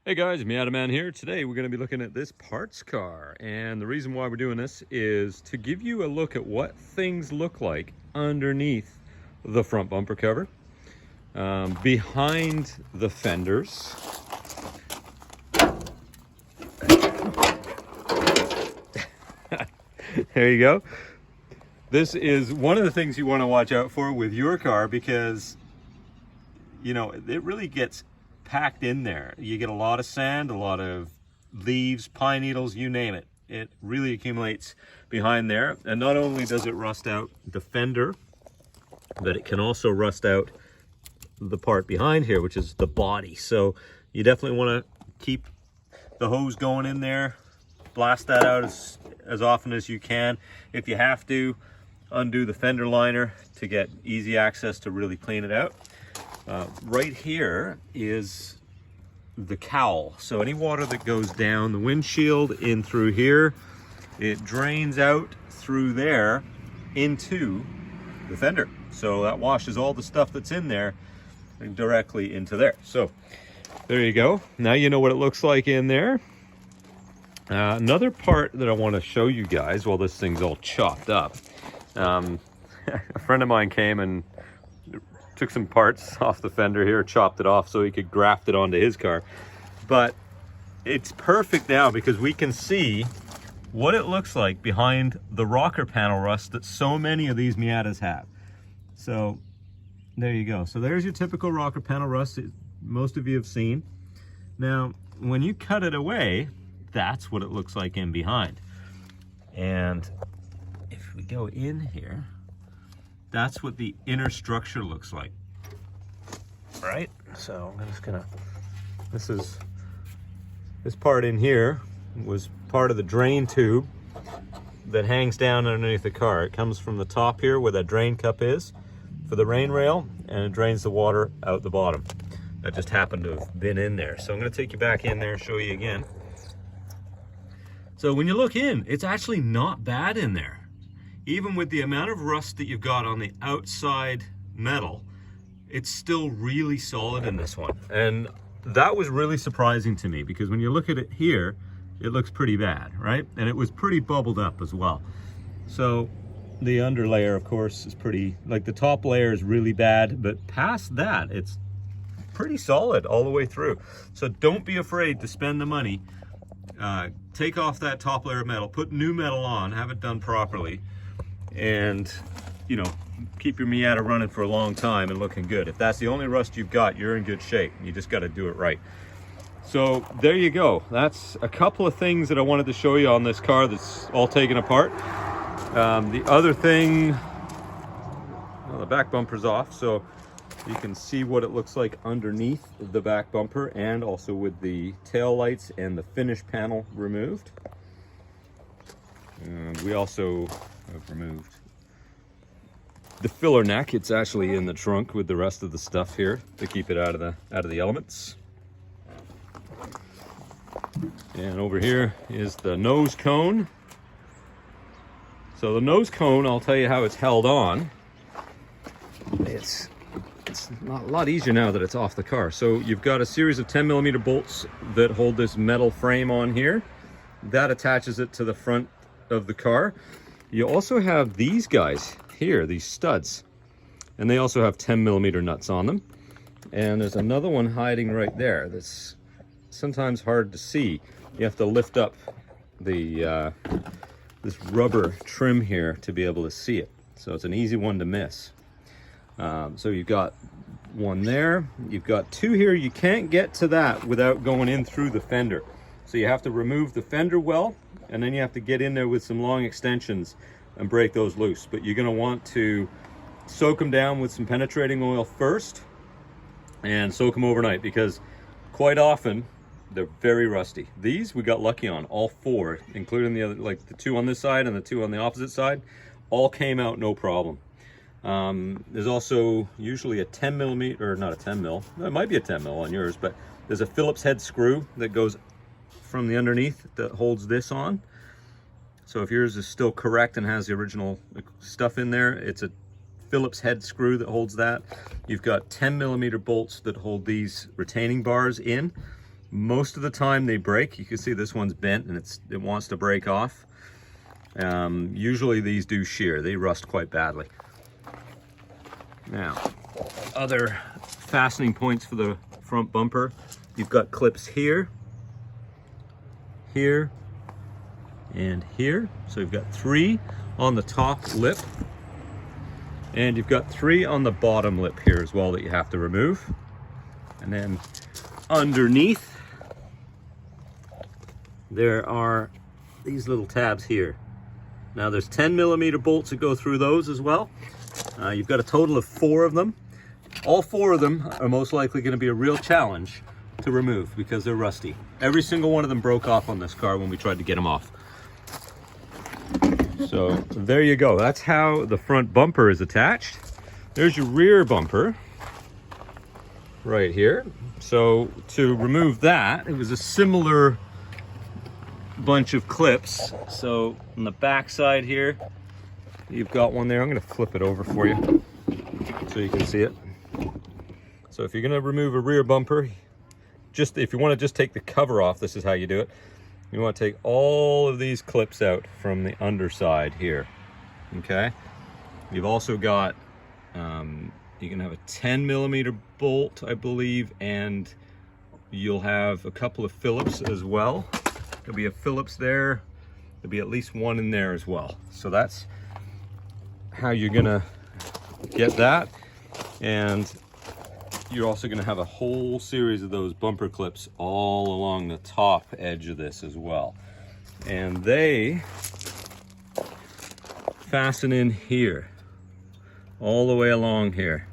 Hey guys, Miata Man here. Today we're going to be looking at this parts car, and the reason why we're doing this is to give you a look at what things look like underneath the front bumper cover, behind the fenders. There you go. This is one of the things you want to watch out for with your car because, you know, it really gets packed in there. You get a lot of sand, a lot of leaves, pine needles, you name it. It really accumulates behind there. And not only does it rust out the fender, but it can also rust out the part behind here, which is the body. So you definitely want to keep the hose going in there, blast that out as often as you can. If you have to, undo the fender liner to get easy access to really clean it out. Right here is the cowl. So any water that goes down the windshield in through here, it drains out through there into the fender. So that washes all the stuff that's in there directly into there. So there you go. Now you know what it looks like in there. Another part that I want to show you guys while this thing's all chopped up. A friend of mine came and took some parts off the fender here, chopped it off so he could graft it onto his car. But it's perfect now because we can see what it looks like behind the rocker panel rust that so many of these Miatas have. So there you go. So there's your typical rocker panel rust that most of you have seen. Now, when you cut it away, that's what it looks like in behind. And if we go in here, that's what the inner structure looks like, right? So I'm just gonna, this part in here was part of the drain tube that hangs down underneath the car. It comes from the top here where that drain cup is for the rain rail, and it drains the water out the bottom. That just happened to have been in there. So I'm gonna take you back in there and show you again. So when you look in, it's actually not bad in there. Even with the amount of rust that you've got on the outside metal, it's still really solid in this one. And that was really surprising to me because when you look at it here, it looks pretty bad, right? And it was pretty bubbled up as well. So the under layer, of course, is pretty, like the top layer is really bad, but past that, it's pretty solid all the way through. So don't be afraid to spend the money. Take off that top layer of metal, put new metal on, have it done properly, and, you know, keep your Miata running for a long time and looking good. If that's the only rust you've got, you're in good shape. You just got to do it right. So there you go. That's a couple of things that I wanted to show you on this car that's all taken apart. The other thing, well, the back bumper's off, so you can see what it looks like underneath the back bumper, and also with the tail lights and the finish panel removed. And we also have removed the filler neck. It's actually in the trunk with the rest of the stuff here to keep it out of the elements. And over here is the nose cone. So the nose cone, I'll tell you how it's held on. It's not a lot easier now that it's off the car. So you've got a series of 10mm bolts that hold this metal frame on here. That attaches it to the front of the car. You also have these guys here, these studs, and they also have 10mm nuts on them. And there's another one hiding right there that's sometimes hard to see. You have to lift up the this rubber trim here to be able to see it. So it's an easy one to miss. So you've got one there, you've got two here. You can't get to that without going in through the fender. So you have to remove the fender well, and then you have to get in there with some long extensions and break those loose. But you're gonna want to soak them down with some penetrating oil first and soak them overnight, because quite often they're very rusty. These we got lucky on, all four, including the other, like the two on this side and the two on the opposite side, all came out no problem. There's also usually a 10mm, or not a 10mm, it might be a 10mm on yours, but there's a Phillips head screw that goes from the underneath that holds this on. So if yours is still correct and has the original stuff in there, it's a Phillips head screw that holds that. You've got 10mm bolts that hold these retaining bars in. Most of the time they break. You can see this one's bent and it wants to break off. Usually these do shear. They rust quite badly. Now, other fastening points for the front bumper. You've got clips here, here, and here. So you've got 3 on the top lip, and you've got 3 on the bottom lip here as well that you have to remove. And then underneath, there are these little tabs here. Now there's 10mm bolts that go through those as well. You've got a total of 4 of them. All 4 of them are most likely going to be a real challenge to remove because they're rusty. Every single one of them broke off on this car when we tried to get them off. So there you go. That's how the front bumper is attached. There's your rear bumper right here. So to remove that, it was a similar bunch of clips. So on the back side here, you've got one there. I'm going to flip it over for you so you can see it. So if you're going to remove a rear bumper, if you want to just take the cover off, this is how you do it. You want to take all of these clips out from the underside here. Okay. You've also got, you can have a 10mm bolt, I believe, and you'll have a couple of Phillips as well. There'll be a Phillips there. There'll be at least one in there as well. So that's how you're gonna get that. And you're also gonna have a whole series of those bumper clips all along the top edge of this as well. And they fasten in here, all the way along here.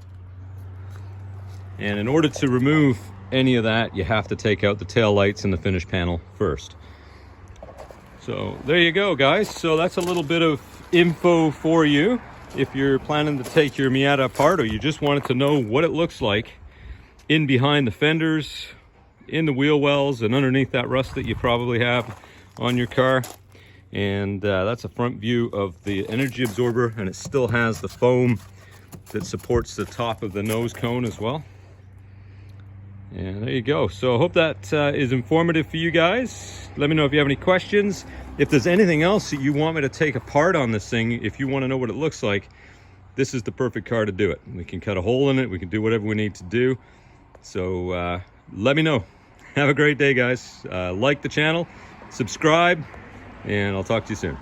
And in order to remove any of that, you have to take out the tail lights and the finish panel first. So there you go, guys. So that's a little bit of info for you if you're planning to take your Miata apart, or you just wanted to know what it looks like in behind the fenders, in the wheel wells, and underneath that rust that you probably have on your car. And that's a front view of the energy absorber, and it still has the foam that supports the top of the nose cone as well. And there you go. So I hope that is informative for you guys. Let me know if you have any questions. If there's anything else that you want me to take apart on this thing, if you want to know what it looks like, this is the perfect car to do it. We can cut a hole in it. We can do whatever we need to do. So let me know. Have a great day, guys. Like the channel, subscribe, and I'll talk to you soon.